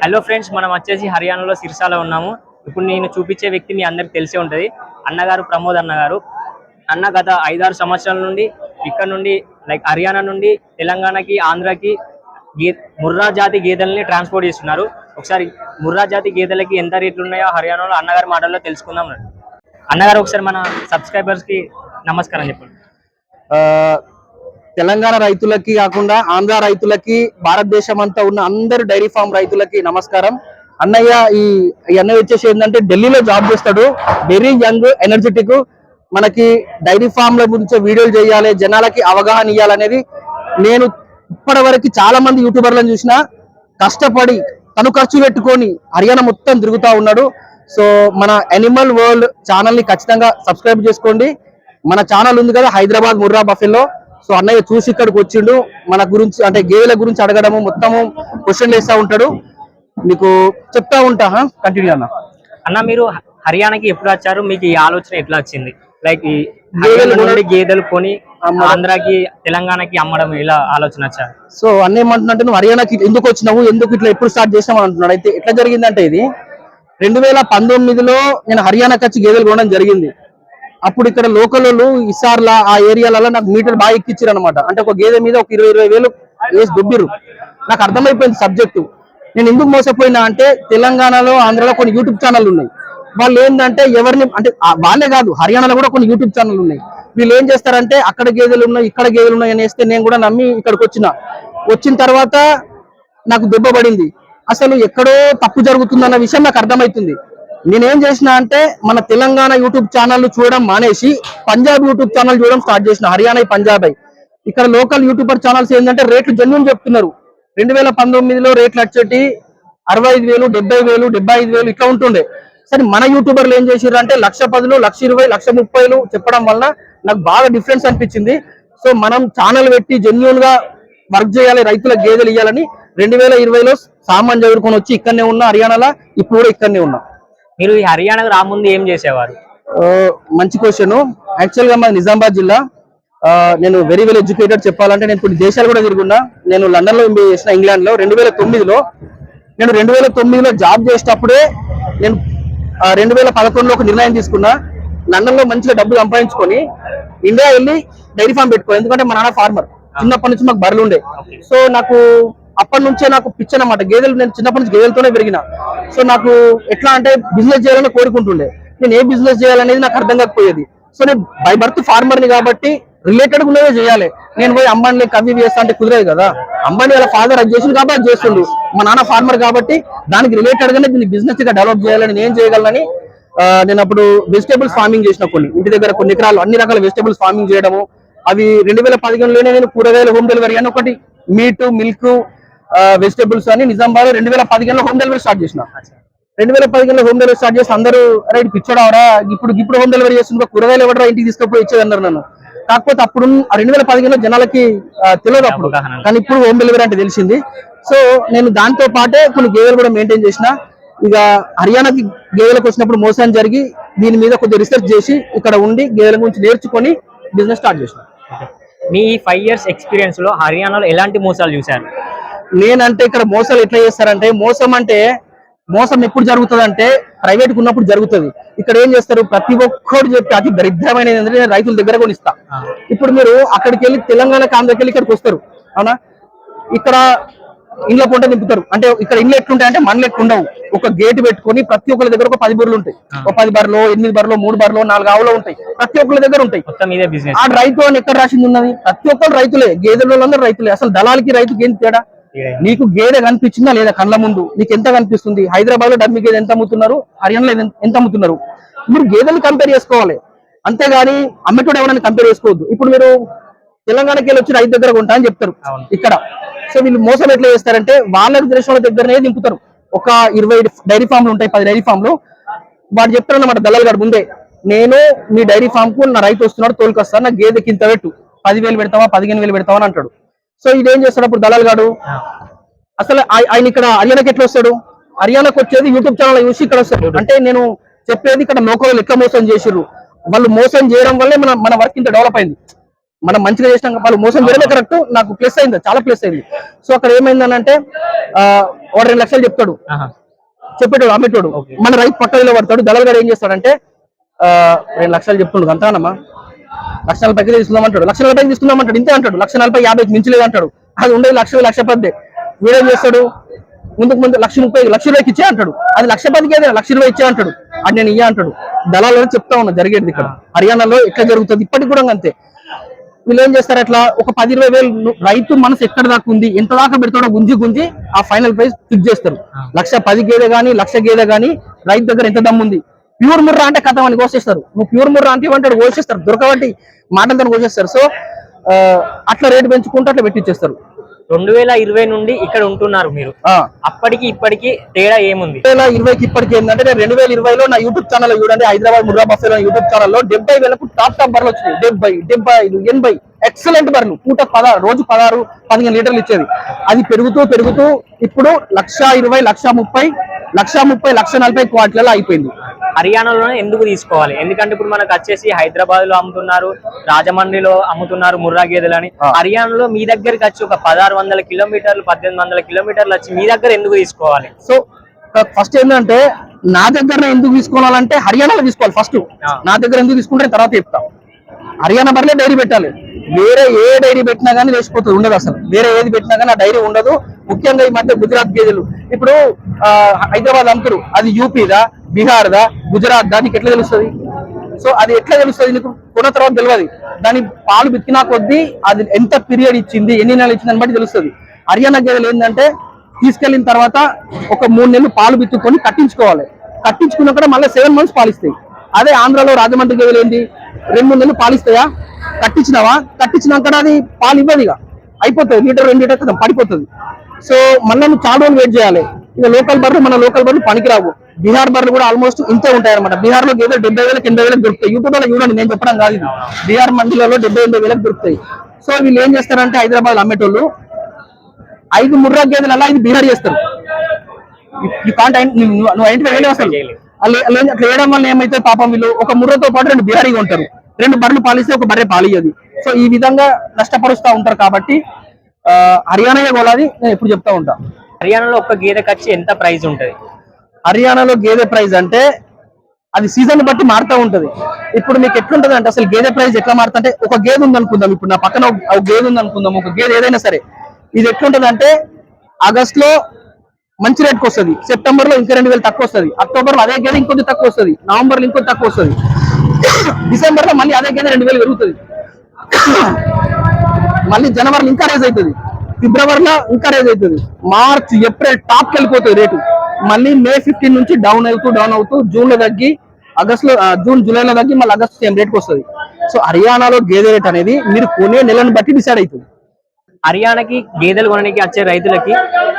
Hello friends, మనం వచ్చేసి హర్యానాలో సిర్సాలో ఉన్నాము. ఇప్పుడు నేను చూపించే వ్యక్తి మీ అందరికి తెలిసే ఉంటుంది. అన్నగారు ప్రమోద్ అన్నగారు. అన్న గత 5-6 సంవత్సరాల నుండి ఇక్కడ నుండి హర్యానా నుండి తెలంగాణకి, ఆంధ్రాకి ముర్రా జాతి గేదెల్ని ట్రాన్స్పోర్ట్ చేస్తున్నారు. ఒకసారి ముర్రా జాతి గేదెలకి ఎంత రేట్లు ఉన్నాయో హర్యానాలో అన్నగారి మాటల్లో తెలుసుకుందాం. అన్నగారు ఒకసారి మన సబ్స్క్రైబర్స్ కి నమస్కారం చెప్పండి. తెలంగాణ రైతులకి కాకుండా ఆంధ్ర రైతులకి, భారతదేశం అంతా ఉన్న అందరు డైరీ ఫామ్ రైతులకి నమస్కారం. అన్నయ్య ఈ అన్నయ్య వచ్చేసి ఏంటంటే ఢిల్లీలో జాబ్ చేస్తాడు. Very young, energetic. మనకి డైరీ ఫామ్ల గురించి వీడియోలు చేయాలి, జనాలకి అవగాహన ఇవ్వాలనేది. నేను ఇప్పటి వరకు చాలా మంది యూట్యూబర్లను చూసిన కష్టపడి తను ఖర్చు పెట్టుకొని హర్యానా మొత్తం తిరుగుతా ఉన్నాడు. సో మన అనిమల్ వరల్డ్ ఛానల్ ని ఖచ్చితంగా సబ్స్క్రైబ్ చేసుకోండి. మన ఛానల్ ఉంది కదా, హైదరాబాద్ ముర్రా బఫెలో. సో అన్నయ్య చూసి ఇక్కడికి వచ్చిండు. మన గురించి అంటే గేదెల గురించి అడగడము, మొత్తము క్వశ్చన్లు వేస్తా ఉంటాడు. మీకు చెప్తా ఉంటా. కంటిన్యూ అన్న. అన్న, మీరు హర్యానాకి ఎప్పుడు వచ్చారు? మీకు ఈ ఆలోచన ఎట్లా వచ్చింది? లైక్ ఈ గేదెలు కొని ఆంధ్రాకి, తెలంగాణకి అమ్మడం ఇలా ఆలోచన వచ్చారు? సో అన్న ఏమంటున్నట్టు, నువ్వు హర్యానాకి ఎందుకు వచ్చినావు, ఎందుకు ఇట్లా ఎప్పుడు స్టార్ట్ చేసినావు అంటున్నాడు. అయితే ఎట్లా జరిగిందంటే, ఇది 2019లో నేను హర్యానాకి వచ్చి గేదెలు కొనడం జరిగింది. అప్పుడు ఇక్కడ లోకల్ ఇసార్లా ఆ ఏరియాలలో నాకు మీటర్ బాగా ఎక్కిచ్చారు అనమాట. అంటే ఒక గేదె మీద ఒక 20-20 వేలు వేసి దుబ్బిరు. నాకు అర్థమైపోయింది సబ్జెక్టు. నేను ఎందుకు మోసపోయినా అంటే, తెలంగాణలో, ఆంధ్రాలో కొన్ని యూట్యూబ్ ఛానల్ ఉన్నాయి. వాళ్ళు ఏంటంటే ఎవరిని అంటే వాళ్ళే కాదు, హర్యానాలో కూడా కొన్ని యూట్యూబ్ ఛానల్ ఉన్నాయి. వీళ్ళు ఏం చేస్తారంటే, అక్కడ గేదెలు ఉన్నాయి, ఇక్కడ గేదెలు ఉన్నాయి అని వేస్తే నేను కూడా నమ్మి ఇక్కడికి వచ్చిన తర్వాత నాకు దెబ్బ పడింది. అసలు ఎక్కడో తప్పు జరుగుతుందన్న విషయం నాకు అర్థమవుతుంది. నేనేం చేసిన అంటే, మన తెలంగాణ యూట్యూబ్ ఛానల్ చూడడం మానేసి పంజాబ్ యూట్యూబ్ ఛానల్ చూడడం స్టార్ట్ చేసిన. హర్యానా, పంజాబ్. ఇక్కడ లోకల్ యూట్యూబర్ ఛానల్స్ ఏంటంటే రేట్లు జెన్యూన్ చెప్తున్నారు. 2019లో రేట్లు వచ్చేటి 65,000, 70,000, 75,000 ఇట్లా ఉంటుండే. సరే, మన యూట్యూబర్లు ఏం చేసారు అంటే 1,10,000, 1,20,000, 1,30,000 చెప్పడం వల్ల నాకు బాగా డిఫరెన్స్ అనిపించింది. సో మనం ఛానల్ పెట్టి జెన్యూన్ గా వర్క్ చేయాలి, రైతులకు గేదెలు ఇవ్వాలని 2020లో సామాన్ చదువుకొని వచ్చి ఇక్కడనే ఉన్నా హర్యానాలో. ఇప్పుడు కూడా ఇక్కడనే ఉన్నా. మీరు ఈ హర్యానాకు రాముందు ఏం చేసేవారు? మంచి క్వశ్చన్. యాక్చువల్ గా మాది నిజామాబాద్ జిల్లా. నేను వెరీ వెల్ ఎడ్యుకేటెడ్. చెప్పాలంటే నేను కొన్ని దేశాలు కూడా తిరుగున్నా. నేను లండన్ లో ఎంబీఏ చేసిన, ఇంగ్లాండ్ లో. 2009లో నేను 2009లో జాబ్ చేసేటప్పుడే నేను 2011లో ఒక నిర్ణయం తీసుకున్నా. లండన్ లో మంచిగా డబ్బులు సంపాదించుకొని ఇండియా వెళ్ళి డైరీ ఫామ్ పెట్టుకో. ఎందుకంటే మా నాన్న ఫార్మర్. చిన్నప్పటి నుంచి మాకు బర్రెలు ఉండే. సో నాకు అప్పటి నుంచే నాకు పిచ్చి అన్నమాట గేదెలు. నేను చిన్నప్పటి నుంచి గేదెలతోనే పెరిగిన. సో నాకు ఎట్లా అంటే బిజినెస్ చేయాలని కోరుకుంటుండే. నేను ఏ బిజినెస్ చేయాలనేది నాకు అర్థం కాకపోయేది. సో నేను బై బర్త్ ఫార్మర్ ని కాబట్టి రిలేటెడ్ ఉన్నదే చేయాలి. నేను పోయి అంబానీ కవి చేస్తా అంటే కుదరదు కదా. అంబానీ వాళ్ళ ఫాదర్ అది చేసింది కాబట్టి చేస్తుండు. మా నాన్న ఫార్మర్ కాబట్టి దానికి రిలేటెడ్ గానే దీన్ని బిజినెస్ గా డెవలప్ చేయాలని, నేను చేయగలనని నేను అప్పుడు వెజిటేబుల్స్ ఫార్మింగ్ చేసిన. ఇంటి దగ్గర కొన్ని ఎకరాలు అన్ని రకాల వెజిటేబుల్స్ ఫార్మింగ్ చేయడము. అవి 2015లోనే నేను కూరగాయల హోమ్ డెలివరీ అని ఒకటి, మీట్, మిల్క్, వెజిటేబుల్స్ అని నిజామాబాద్ 2015లో హోమ్ డెలివరీ స్టార్ట్ చేసిన. 2015లో హోమ్ డెలివరీ స్టార్ట్ చేసి అందరూ అరే పిచ్చోడవరా, ఇప్పుడు హోమ్ డెలివరీ చేస్తున్నా, కూరగాయలు ఎవడరా ఇంటికి తీసుకపోయి ఇచ్చేది అన్నారు నన్ను. కాకపోతే అప్పుడు 2015లో జనాలకి తెలియదు అప్పుడు, కానీ ఇప్పుడు హోమ్ డెలివరీ అంటే తెలిసింది. సో నేను దాంతో పాటే కొన్ని గేదెలు కూడా మెయింటైన్ చేసిన. ఇక హర్యానాకి గేదెలకు వచ్చినప్పుడు మోసం జరిగి దీని మీద కొద్దిగా రీసెర్చ్ చేసి ఇక్కడ ఉండి గేదెల గురించి నేర్చుకొని బిజినెస్ స్టార్ట్ చేసిన. మీ 5 years ఎక్స్పీరియన్స్ లో హర్యానాలో ఎలాంటి మోసాలు చూశారు? నేనంటే ఇక్కడ మోసాలు ఎట్లా చేస్తారంటే, మోసం ఎప్పుడు జరుగుతుంది అంటే ప్రైవేట్ ఉన్నప్పుడు జరుగుతుంది. ఇక్కడ ఏం చేస్తారు, ప్రతి ఒక్కరు చెప్పి అతి దరిద్రమైనది ఏంటంటే రైతుల దగ్గర కొనిస్తా. ఇప్పుడు మీరు అక్కడికి వెళ్ళి తెలంగాణకి, ఆంధ్రకి వెళ్ళి ఇక్కడికి వస్తారు అవునా. ఇక్కడ ఇండ్ల పొంట నింపుతారు. అంటే ఇక్కడ ఇండ్లు ఎట్లుంటాయి అంటే మన లెక్క ఉండవు. ఒక గేట్ పెట్టుకొని ప్రతి ఒక్కరి దగ్గర ఒక 10 బర్రెలు ఉంటాయి. ఒక 10 బర్రెలు, 8 బర్రెలు, 3 బర్రెలు, 4 ఆవులు ఉంటాయి. ప్రతి ఒక్కరి దగ్గర ఉంటాయి. ఆ రైతు అని ఎక్కడ రాసింది ఉన్నది? ప్రతి ఒక్కరు రైతులే, గేదెలందరూ రైతులే. అసలు దళాలకి రైతుకి ఏం తేడా? నీకు గేదె కనిపించిందా లేదా కళ్ళ ముందు? నీకు ఎంత కనిపిస్తుంది? హైదరాబాద్ లో డమ్మి గేదె ఎంత అమ్ముతున్నారు, హర్యానాలో ఎంత అమ్ముతున్నారు? మీరు గేదెలు కంపేర్ చేసుకోవాలి, అంతేగాని అమ్మటోడు ఎవరైనా కంపేర్ చేసుకోవద్దు. ఇప్పుడు మీరు తెలంగాణకి వెళ్ళి వచ్చి రైతు దగ్గర కొంటా అని చెప్తారు ఇక్కడ. సో వీళ్ళు మోసం ఎట్లా చేస్తారంటే, వాళ్ళ దేశంలో దగ్గరనే దింపుతారు. ఒక 20 డైరీ ఫామ్లు ఉంటాయి, 10 డైరీ ఫామ్లు. వాడు చెప్తారు అన్నమాట దళాలు గారు ముందే, నేను మీ డైరీ ఫామ్ కు నా రైతు వస్తున్నాడు, తోలుకొస్తాను, నా గేదెకి ఇంత పెట్టు, 10,000 పెడతావా, 15,000 పెడతావా అని అంటాడు. సో ఇదేం చేస్తాడు అప్పుడు దళాలు గాడు? అసలు ఆయన ఇక్కడ హర్యానాకి ఎట్లా వస్తాడు? హర్యానాకి వచ్చేది యూట్యూబ్ ఛానల్ చూసి ఇక్కడ వస్తాడు. అంటే నేను చెప్పేది ఇక్కడ లోకల్ ఎట్లా మోసం చేసిర్రు, వాళ్ళు మోసం చేయడం వల్లే మన వర్క్ ఇంత డెవలప్ అయింది. మనం మంచిగా చేసినాం వాళ్ళు మోసం చేయడమే కరెక్ట్, నాకు ప్లస్ అయింది, చాలా ప్లస్ అయింది. సో అక్కడ ఏమైందని అంటే వాడు 2 లక్షలు చెప్తాడు, చెప్పేటోడు అమ్మేటోడు, మన రైతు పక్కన పడతాడు. దళారుగాడు ఏం చేస్తాడంటే 2 లక్షలు చెప్తుండు అంతానమ్మా, 1,40,000 తీసుకుందామంటాడు, 1,40,000 తీసుకుందామంటాడు, ఇంతే అంటాడు, 1,40,000 50 మించలేదు అంటాడు. అది ఉండేది 1,00,000 1,10,000. వీడేం చేస్తాడు, ముందుకు 1,30,000 1,20,000 ఇచ్చే అంటాడు, అది 1,10,000 1,20,000 ఇచ్చే అంటాడు, అది నేను ఇయ్య అంటాడు. దళాలు చెప్తా ఉన్నా జరిగేది ఇక్కడ హర్యానాలో ఎట్లా జరుగుతుంది ఇప్పటికి కూడా అంతే. వీళ్ళు ఏం చేస్తారు, అట్లా ఒక 10,20,000 రైతు మనసు ఎక్కడ దాకా ఉంది, ఎంత దాకా పెడతాడో గుంజి ఆ ఫైనల్ ప్రైస్ ఫిక్స్ చేస్తారు. 1,10,000 గేదె గానీ 1,00,000 గేదె గానీ రైతు దగ్గర ఎంత దమ్ము ఉంది. ప్యూర్ ముర్రా అంటే కథ అని కోసేస్తారు, నువ్వు ప్యూర్ ముర్రా అంటే ఇవ్వంటాడు, కోసేస్తారు, దొరకబట్టి మాటలతో కోసేస్తారు. సో అట్లా రేటు పెంచుకుంటూ అట్లా పెట్టించేస్తారు. 2020 నుండి ఇక్కడ ఉంటున్నారు మీరు, అప్పటికి ఇప్పటికి తేడా ఏముంది? 2020కి ఇప్పటికి ఏంటంటే నేను 2020లో నా యూట్యూబ్ ఛానల్ చూడండి, హైదరాబాద్ ముర్రా బఫెలో యూట్యూబ్ ఛానల్లో 70,000కు టాప్ బర్రెలు వచ్చినాయి. 70, 75, 80 ఎక్సలెంట్ బర్రెలు, పూట 16 రోజు 15 లీటర్లు ఇచ్చేది. అది పెరుగుతూ ఇప్పుడు 1,20,000 1,30,000 1,40,000 క్వార్టర్లలో అయిపోయింది. హర్యానాలోనే ఎందుకు తీసుకోవాలి? ఎందుకంటే ఇప్పుడు మనకు వచ్చేసి హైదరాబాద్ లో అమ్ముతున్నారు, రాజమండ్రిలో అమ్ముతున్నారు ముర్రా గేదెలని. హర్యానాలో మీ దగ్గరికి వచ్చి ఒక 1,600 కిలోమీటర్లు 1,800 కిలోమీటర్లు వచ్చి మీ దగ్గర ఎందుకు తీసుకోవాలి? సో ఫస్ట్ ఏంటంటే నా దగ్గర ఎందుకు తీసుకోవాలంటే హర్యానాలో తీసుకోవాలి. ఫస్ట్ నా దగ్గర ఎందుకు తీసుకుంటే తర్వాత చెప్తాం. హర్యానా బర్లే డైరీ పెట్టాలి, వేరే ఏ డైరీ పెట్టినా కానీ లేచిపోతుంది, ఉండదు అసలు. వేరే ఏది పెట్టినా కానీ ఆ డైరీ ఉండదు. ముఖ్యంగా ఈ మధ్య గుజరాత్ గేదెలు ఇప్పుడు హైదరాబాద్ అమ్ముతారు, అది యూపీదా బీహార్ దా గుజరాత్ దా, నీకు ఎట్లా తెలుస్తుంది? సో అది ఎట్లా తెలుస్తుంది నీకు? కొన్న తర్వాత తెలియదు. దాని పాలు బిత్తినా కొద్దీ అది ఎంత పీరియడ్ ఇచ్చింది, ఎన్ని నెలలు ఇచ్చిందని బట్టి తెలుస్తుంది. హర్యానా గేదెలు ఏంటంటే తీసుకెళ్లిన తర్వాత ఒక 3 నెలలు పాలు బిత్తుకొని కట్టించుకోవాలి, కట్టించుకున్నాక మళ్ళీ 7 months పాలిస్తాయి. అదే ఆంధ్రాలో రాజమండ్రి గేదెలు ఏంటి 2-3 నెలలు పాలిస్తాయా, కట్టించినావా, కట్టించినాక అది పాలు ఇవ్వదు, ఇక అయిపోతుంది, 1-2 లీటర్ కదా పడిపోతుంది. సో మళ్ళీ నువ్వు చాలా రోజులు వెయిట్ చేయాలి. ఇక లోకల్ బర్రెలు మన లోకల్ బర్రెలు పనికిరావు. బీహార్ బర్రెలు కూడా ఆల్మోస్ట్ ఇంతే ఉంటాయి అనమాట. బీహార్ లో గేదెలు 70,000 80,000 దొరుకుతాయి. యూట్యూబ్ లో చూడండి, నేను చెప్పడం కాదు, బీహార్ మండీలలో 70,000 దొరుకుతాయి. సో వీళ్ళు ఏం చేస్తారంటే హైదరాబాద్ అమ్మేటోళ్ళు 5 ముర్రా గేదెలు అలా ఇది బీహార్ చేస్తారు. నువ్వు ఇంటికి వెళ్ళి అసలు అట్లా వేయడం వల్ల ఏమైతే పాపం వీళ్ళు ఒక ముర్రతో పాటు 2 బీహారీగా ఉంటారు, 2 బర్రెలు పాలిస్తే ఒక బర్రె పాలియది. సో ఈ విధంగా నష్టపరుస్తూ ఉంటారు. కాబట్టి హర్యానా కొనాలి నేను ఎప్పుడు చెప్తా ఉంటా. హర్యానాలో ఒక గేదె ఖర్చు ఎంత ప్రైస్ ఉంటది? హర్యానాలో గేదె ప్రైస్ అంటే అది సీజన్ బట్టి మారుతూ ఉంటది. ఇప్పుడు మీకు ఎట్లుంటది అంటే అసలు గేదె ప్రైస్ ఎట్లా మారుతుంటే, ఒక గేదె ఉంది అనుకుందాం, ఇప్పుడు నా పక్కన ఒక గేదె ఉంది అనుకుందాం, ఒక గేదె ఏదైనా సరే, ఇది ఎట్లుంటది అంటే ఆగస్ట్ లో మంచి రేట్కి వస్తుంది, సెప్టెంబర్ లో ఇంకా 2,000 తక్కువ వస్తుంది, అక్టోబర్ లో అదే గేదె ఇంకొంచెం తక్కువ వస్తుంది, నవంబర్ లో ఇంకొంచెం తక్కువ వస్తుంది, డిసెంబర్ లో మళ్ళీ అదే గేదె 2,000 పెరుగుతుంది, మళ్ళీ జనవరిలో ఇంకా రేజ్ అవుతుంది, ఫిబ్రవరిలో ఇంకా రేజ్ అవుతుంది, మార్చ్ ఏప్రిల్ టాప్కి వెళ్ళిపోతుంది రేటు. మళ్ళీ మే 15 నుంచి డౌన్ అవుతూ జూన్ లో తగ్గి జూన్ జూలైలో తగ్గి మళ్ళీ ఆగస్ట్ సేమ్ రేట్కి వస్తుంది. సో హర్యానాలో గేదె రేట్ అనేది మీరు కొనే నెలను బట్టి డిసైడ్ అవుతుంది. హర్యానాకి గేదెలు కొనడానికి వచ్చే రైతులకి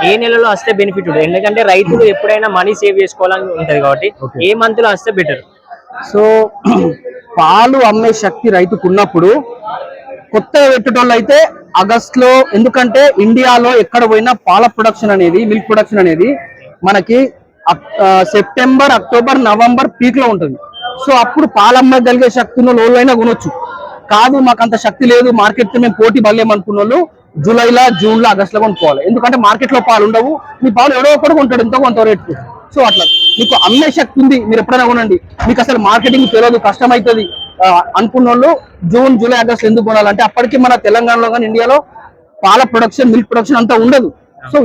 ఏ నెలలో వస్తే బెనిఫిట్ ఉంటుంది? ఎందుకంటే రైతులు ఎప్పుడైనా మనీ సేవ్ చేసుకోవాలని ఉంటది కాబట్టి ఏ మంత్ లో వస్తే బెటర్? సో పాలు అమ్మే శక్తి రైతుకు ఉన్నప్పుడు కొత్తగా పెట్టేటోళ్ళు అయితే ఆగస్ట్ లో, ఎందుకంటే ఇండియాలో ఎక్కడ పోయినా పాల ప్రొడక్షన్ అనేది, మిల్క్ ప్రొడక్షన్ అనేది మనకి సెప్టెంబర్ అక్టోబర్ నవంబర్ పీక్ లో ఉంటుంది. సో అప్పుడు పాలమ్మగలిగే శక్తిని లోలైనా కొనొచ్చు. కాదు మాకు అంత శక్తి లేదు, మార్కెట్ మేము పోటీ పడలేమనుకున్న వాళ్ళు జూలైలో జూన్ లో ఆగస్ట్ లో కొనుక్కోవాలి. ఎందుకంటే మార్కెట్ లో పాలు ఉండవు, మీ పాలు ఎవడో ఒకటి కొంటాడు ఎంతో కొంత రేటు. సో అట్లా మీకు అమ్మే శక్తి ఉంది, మీరు ఎప్పుడైనా కొనండి. మీకు అసలు మార్కెటింగ్ తెలియదు, కష్టం అవుతుంది అనుకున్న వాళ్ళు జూన్ జూలై ఆగస్ట్ ఎందుకు కొనాలంటే అప్పటికి మన తెలంగాణలో కానీ ఇండియాలో పాల ప్రొడక్షన్ మిల్క్ ప్రొడక్షన్ అంతా ఉండదు. సో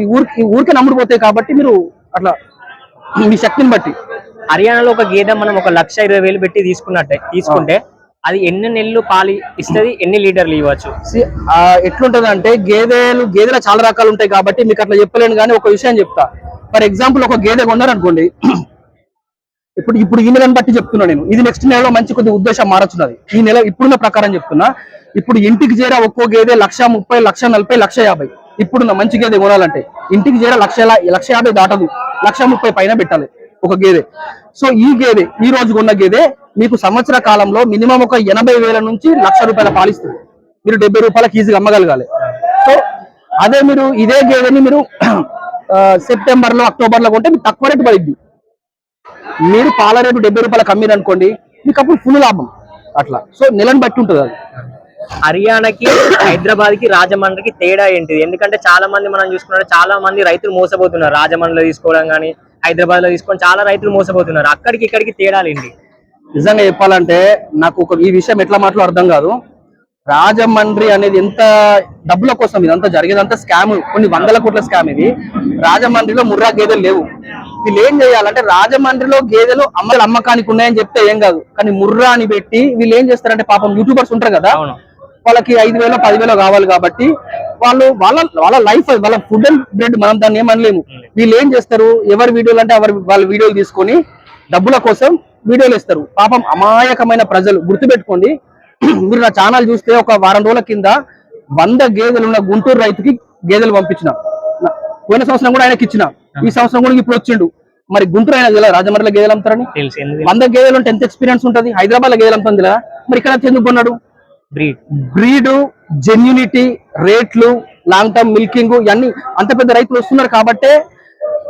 ఊరికే నమ్ముడిపోతాయి. కాబట్టి మీరు అట్లా మీ శక్తిని బట్టి. హర్యానాలో ఒక గేదె మనం 1,20,000 పెట్టి తీసుకుంటే అది ఎన్ని నెలలు పాలు ఇస్తుంది, ఎన్ని లీటర్లు ఇవ్వచ్చు? ఎట్లుంటది అంటే గేదెలు చాలా రకాలు ఉంటాయి కాబట్టి మీకు అట్లా చెప్పలేను. కానీ ఒక విషయం చెప్తా. ఫర్ ఎగ్జాంపుల్ ఒక గేదె కొన్నారనుకోండి, ఇప్పుడు ఈ నెలను బట్టి చెప్తున్నా నేను, ఇది నెక్స్ట్ నెలలో మంచి కొద్ది ఉద్దేశం మారచున్నది. ఈ నెల ఇప్పుడున్న ప్రకారం చెప్తున్నా. ఇప్పుడు ఇంటికి చేర ఒక్కో గేదె 1,30,000 1,40,000 1,50,000. ఇప్పుడున్న మంచి గేదె కొనాలంటే ఇంటికి చేర 1,50,000 దాటదు, 1,30,000 పైన పెట్టాలి ఒక గేదె. సో ఈ గేదె ఈ రోజు కొన్న గేదె మీకు సంవత్సర కాలంలో మినిమం ఒక 80,000 నుంచి ₹1,00,000 పాలిస్తుంది. మీరు ₹70 ఈజీగా అమ్మగలగాలి. సో అదే మీరు ఇదే గేదెని మీరు సెప్టెంబర్ లో అక్టోబర్ లో కొంటే మీకు తక్కువ రేటు పడిద్ది. మీరు పాల రేటు ₹70 అమ్మిరనుకోండి, మీకు అప్పుడు ఫుల్ లాభం. అట్లా సో నెలను బట్టి ఉంటుంది అది. హర్యానాకి హైదరాబాద్ కి రాజమండ్రికి తేడా ఏంటిది? ఎందుకంటే చాలా మంది మనం చూసుకున్నట్టు చాలా మంది రైతులు మోసపోతున్నారు. రాజమండ్రిలో తీసుకోవడం కానీ హైదరాబాద్ లో తీసుకొని చాలా రైతులు మోసపోతున్నారు. అక్కడికి ఇక్కడికి తేడాలు ఏంటి? నిజంగా చెప్పాలంటే నాకు ఈ విషయం ఎట్లా మాట్లాడో అర్థం కాదు. రాజమండ్రి అనేది ఎంత డబ్బుల కోసం ఇదంతా జరిగేదంతా స్కామ్, కొన్ని వందల కోట్ల స్కామ్ ఇది. రాజమండ్రిలో ముర్రా గేదెలు లేవు. వీళ్ళు ఏం చేయాలంటే రాజమండ్రిలో గేదెలు అమ్మకానికి ఉన్నాయని చెప్తే ఏం కాదు, కానీ ముర్రా అని పెట్టి వీళ్ళు ఏం చేస్తారంటే పాపం యూట్యూబర్స్ ఉంటారు కదా, వాళ్ళకి 5,000 10,000 కావాలి కాబట్టి వాళ్ళు వాళ్ళ లైఫ్, వాళ్ళ ఫుడ్ అండ్ బ్రెడ్, మనం దాన్ని ఏమనలేము. వీళ్ళు ఏం చేస్తారు, ఎవరి వీడియోలు అంటే వాళ్ళ వీడియోలు తీసుకొని డబ్బుల కోసం వీడియోలు ఇస్తారు. పాపం అమాయకమైన ప్రజలు. గుర్తుపెట్టుకోండి, మీరు నా ఛానల్ చూస్తే ఒక వారం రోజుల కింద 100 గేదెలు ఉన్న గుంటూరు రైతుకి గేదెలు పంపించిన. పోయిన సంవత్సరం కూడా ఆయనకి ఇచ్చిన, ఈ సంవత్సరం కూడా ఇప్పుడు వచ్చిండు. మరి గుంటూరు ఆయన తెలియదు రాజమండ్రిలో గేదెలు అమ్ముతారని? 100 గేదెలు ఉంటే ఎంత ఎక్స్పీరియన్స్ ఉంటుంది? హైదరాబాద్ లో గేదెలు అమ్ముతుంది కదా, మరి ఇక్కడ ఎందుకు కొన్నాడు? బ్రీడ్, జెన్యూనిటీ, రేట్లు, లాంగ్ టర్మ్ మిల్కింగ్, ఇవన్నీ అంత పెద్ద రైతులు వస్తున్నారు కాబట్టే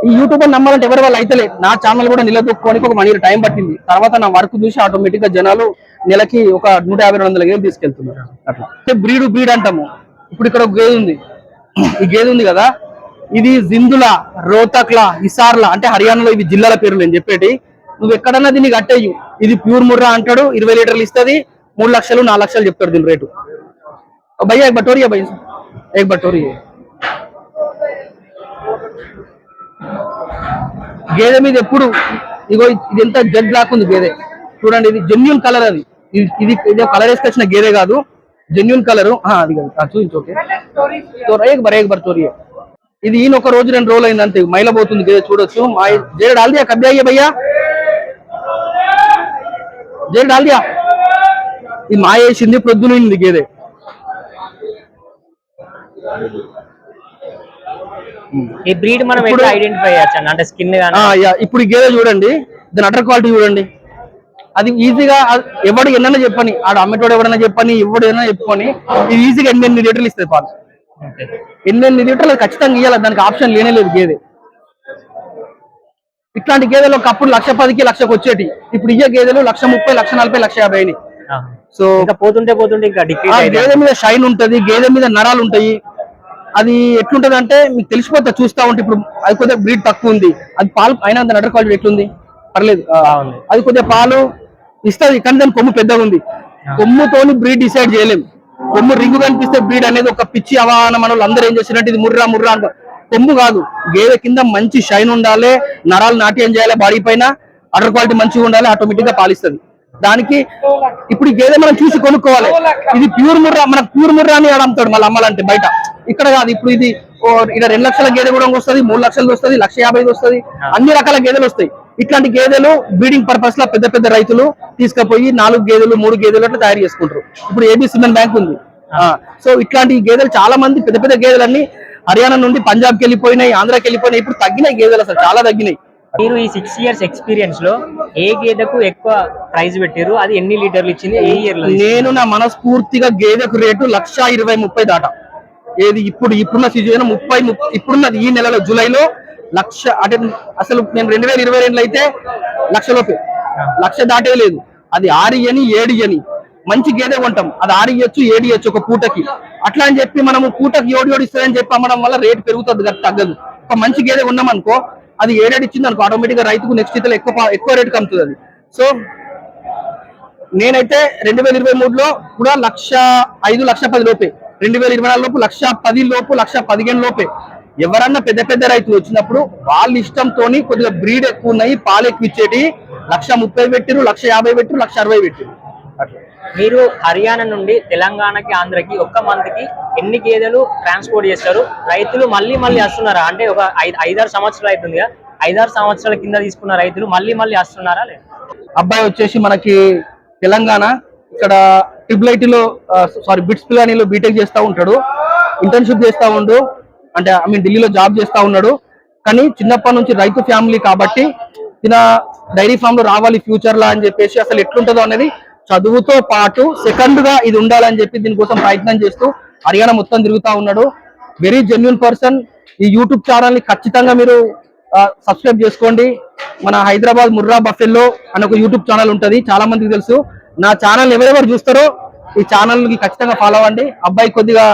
ఈ యూట్యూబ్ నమ్మాలంటే ఎవరి వాళ్ళు అయితే. నా ఛానల్ కూడా నిలదొక్కుకోనికి ఒక 1 year టైం పట్టింది. తర్వాత నా వర్క్ చూసి ఆటోమేటిక్ గా జనాలు నెలకి ఒక 150-200 గేదెలు తీసుకెళ్తున్నారు. అట్లా బ్రీడ్ అంటాము. ఇప్పుడు ఇక్కడ ఒక గేదె ఉంది, ఈ గేదె ఉంది కదా, ఇది జిందుల, రోహ్తక్లా, హిసార్లా అంటే హర్యానాలో ఇవి జిల్లాల పేర్లు నేను చెప్పేటి. నువ్వు ఎక్కడన్నా దీన్ని కట్టేయు. ఇది ప్యూర్ ముర్రా అంటాడు, 20 లీటర్లు ఇస్తుంది, 3 లక్షలు 4 లక్షలు చెప్తాడు దీని రేటు. భయ్యా एक बटोरी है भाई, एक बटोरी है. గేదె మీద ఎప్పుడు ఇగో ఇది ఎంత జెడ్ బ్లాక్ ఉంది గేదె చూడండి, ఇది జెన్యూన్ కలర్. అది ఇది కలర్ వేసుకొచ్చిన గేదె కాదు, జెన్యూన్ కలర్. అది కాదు చూపించు. ఓకే एक बार तोड़िए. ఇది ఈయన ఒక రోజు 2 రోజులు అయింది అంతే, మైల పోతుంది గేదె చూడొచ్చు. జేడ డాల్ దియా, కబ్బి అయ్యే భయ్యా, జేడ డాల్ దియా. ఇది మాయ వేసింది, ప్రొద్దునింది గేదె. ఈ బ్రీడ్ మనం ఎట్లా ఐడెంటిఫై చేయొచ్చు అంటే స్కిన్ గాని? ఇప్పుడు ఈ గేదె చూడండి, దాని అటర్ క్వాలిటీ చూడండి. అది ఈజీగా ఎవడు ఎన్నైనా చెప్పని, ఆడు అమ్మటోడు ఎవడైనా చెప్పని, ఎవడు ఏదైనా చెప్పుకొని ఇది ఈజీగా 8 లీటర్లు ఇస్తుంది పాలు. 8 లీటర్లు ఖచ్చితంగా ఇవ్వాలి, దానికి ఆప్షన్ లేనే లేదు గేదె. ఇట్లాంటి గేదెలు ఒకప్పుడు 1,10,000కి 1,00,000కి వచ్చేటి, ఇప్పుడు ఇయ్యే గేదెలు 1,30,000, 1,40,000, 1,50,000 అయినాయి. సో పోతుంటే ఇంకా గేదె మీద షైన్ ఉంటది, గేదె మీద నరాలు ఉంటాయి. అది ఎట్లుంటది అంటే మీకు తెలిసిపోతా చూస్తా ఉంటే. ఇప్పుడు అది కొద్దిగా బ్రీడ్ తక్కువ ఉంది, అది పాలు అయినా దాని అటర్ క్వాలిటీ ఎట్లుంది, పర్లేదు. అది కొద్దిగా పాలు ఇస్తుంది, కానీ దాని కొమ్ము పెద్దగా ఉంది. కొమ్ముతోని బ్రీడ్ డిసైడ్ చేయలేం. కొమ్ము రింగు కనిపిస్తే బ్రీడ్ అనేది ఒక పిచ్చి అవగాహన. మన వాళ్ళు అందరూ ఏం చేసినట్టు ఇది ముర్రా అంటారు. కొమ్ము కాదు, గేదె కింద మంచి షైన్ ఉండాలి, నరాలు నాట్యం చేయాలి, బాడీ పైన అటర్ క్వాలిటీ మంచిగా ఉండాలి, ఆటోమేటిక్ గా పాలిస్తుంది. దానికి ఇప్పుడు ఈ గేదె మనం చూసి కొనుక్కోవాలి. ఇది ప్యూర్ ముర్రా, మనకు ప్యూర్ ముర్రా అని అమ్ముతాడు మళ్ళీ అమ్మాలంటే బయట. ఇక్కడ కాదు. ఇప్పుడు ఇది ఇక్కడ 2 లక్షల గేదె కూడా వస్తుంది, 3 లక్షలు వస్తుంది, 1,50,000 వస్తుంది, అన్ని రకాల గేదెలు వస్తాయి. ఇట్లాంటి గేదెలు బ్రీడింగ్ పర్పస్ లో పెద్ద పెద్ద రైతులు తీసుకుపోయి 4 గేదెలు 3 గేదెలు అట్లా తయారు చేసుకుంటారు. ఇప్పుడు ఏబీ సిమెంట్ బ్యాంక్ ఉంది. సో ఇట్లాంటి గేదెలు చాలా మంది పెద్ద పెద్ద గేదెలన్నీ హర్యానా నుండి పంజాబ్కి వెళ్ళిపోయినాయి, ఆంధ్రాకి వెళ్ళిపోయినాయి. ఇప్పుడు తగ్గినాయి గేదెలు, అసలు చాలా తగ్గినాయి. మీరు ఈ 6 years ఎక్స్పీరియన్స్ లో ఏ గేదెకు ఎక్కువ ప్రైస్ పెట్టారు, అది ఎన్ని లీటర్లు ఇచ్చింది, ఏ ఇయర్ లో? నేను నా మనస్ఫూర్తిగా గేదెకు రేటు 1,20,30 దాటా. ఏది ఇప్పుడున్న సీజన్ 30 ఇప్పుడున్నది ఈ నెలలో జూలైలో 1,00,000 అంటే అసలు నేను 2022 అయితే 1,00,000 లోపే, 1,00,000 దాటే లేదు. అది 6 ఇయని 7 ఇయని మంచి గేదె కొంటాం, అది 6 ఇయ్యొచ్చు 7 ఇయ్యొచ్చు ఒక పూటకి. అట్లా అని చెప్పి మనము పూటకి 7 ఇస్తుందని చెప్పి అమ్మడం వల్ల రేటు పెరుగుతుంది కదా, తగ్గదు. ఒక మంచి గేదె ఉన్నాం అనుకో, అది 7 ఇచ్చింది అనుకో, ఆటోమేటిక్ గా రైతుకు నెక్స్ట్ ఇతలో ఎక్కువ రేటుకి అమ్ముతుంది అది. సో నేనైతే 2023లో కూడా 1,05,000 1,10,000 లోపే, 2024 లోపు 1,10,000 లోపు, 1,15,000 లోపే. ఎవరన్నా పెద్ద పెద్ద రైతులు వచ్చినప్పుడు వాళ్ళ ఇష్టంతో కొద్దిగా బ్రీడ్ ఎక్కువ ఉన్నాయి, పాలు ఎక్కువ ఇచ్చేటి 1,30,000 పెట్టిరు, 1,50,000 పెట్టిరు, 1,60,000 పెట్టిరు. అట్లా. మీరు హర్యానా నుండి తెలంగాణకి ఆంధ్రకి ఒక్క మంత్ కి ఎన్ని గేదెలు ట్రాన్స్పోర్ట్ చేస్తారు? రైతులు మళ్ళీ వస్తున్నారా? అంటే ఒక 5-6 సంవత్సరాలు అవుతుంది కదా, 5-6 సంవత్సరాల కింద తీసుకున్న రైతులు మళ్ళీ వస్తున్నారా? లేదు. అబ్బాయి వచ్చేసి మనకి తెలంగాణ ఇక్కడ ట్రిపుల్ బిట్స్ పిలానీలో బీటెక్ చేస్తా ఉంటాడు, ఇంటర్న్షిప్ చేస్తా ఉండు, అంటే ఢిల్లీలో జాబ్ చేస్తా ఉన్నాడు. కానీ చిన్నప్పటి నుంచి రైతు ఫ్యామిలీ కాబట్టి ఈయన డైరీ ఫామ్ లో రావాలి ఫ్యూచర్ లా అని చెప్పేసి, అసలు ఎట్లుంటుందో అనేది చదువుతో పాటు సెకండ్ గా ఇది ఉండాలని చెప్పి దీనికోసం ప్రయత్నం చేస్తూ హర్యానా మొత్తం తిరుగుతా ఉన్నాడు. Very genuine person. ఈ యూట్యూబ్ ఛానల్ ని ఖచ్చితంగా మీరు సబ్స్క్రైబ్ చేసుకోండి. మన హైదరాబాద్ ముర్రా బఫెల్లో అని ఒక యూట్యూబ్ ఛానల్ ఉంటది, చాలా మందికి తెలుసు. నా ఛానల్ ఎవరెవరు చూస్తారో ఈ ఛానల్ కి ఖచ్చితంగా ఫాలో అవ్వండి. అబ్బాయి కొద్దిగా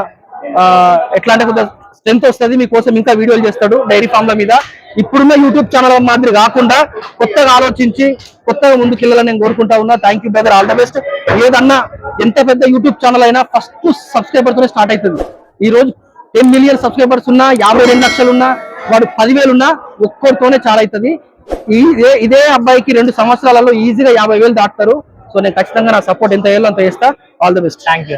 ఎట్లా అంటే కొద్దిగా స్ట్రెంత్ వస్తుంది, మీకోసం ఇంకా వీడియోలు చేస్తాడు డైరీ ఫామ్ల మీద. ఇప్పుడున్న యూట్యూబ్ ఛానల్ మాదిరి కాకుండా కొత్తగా ఆలోచించి కొత్తగా ముందుకు వెళ్ళాలని నేను కోరుకుంటా ఉన్నా. Thank you brother, all the best. ఏదన్నా ఎంత పెద్ద యూట్యూబ్ ఛానల్ అయినా ఫస్ట్ సబ్స్క్రైబర్ తోనే స్టార్ట్ అవుతుంది. ఈ రోజు 10 మిలియన్ సబ్స్క్రైబర్స్ ఉన్నా, 52 లక్షలు ఉన్నా, వాడు 10,000 ఉన్నా ఒక్కరితోనే చాలా అవుతుంది. ఇదే అబ్బాయికి 2 సంవత్సరాలలో ఈజీగా 50,000 దాటుతారు. సో నేను ఖచ్చితంగా నా సపోర్ట్ ఎంత వేయాలో అంత చేస్తా. All the best. Thank you.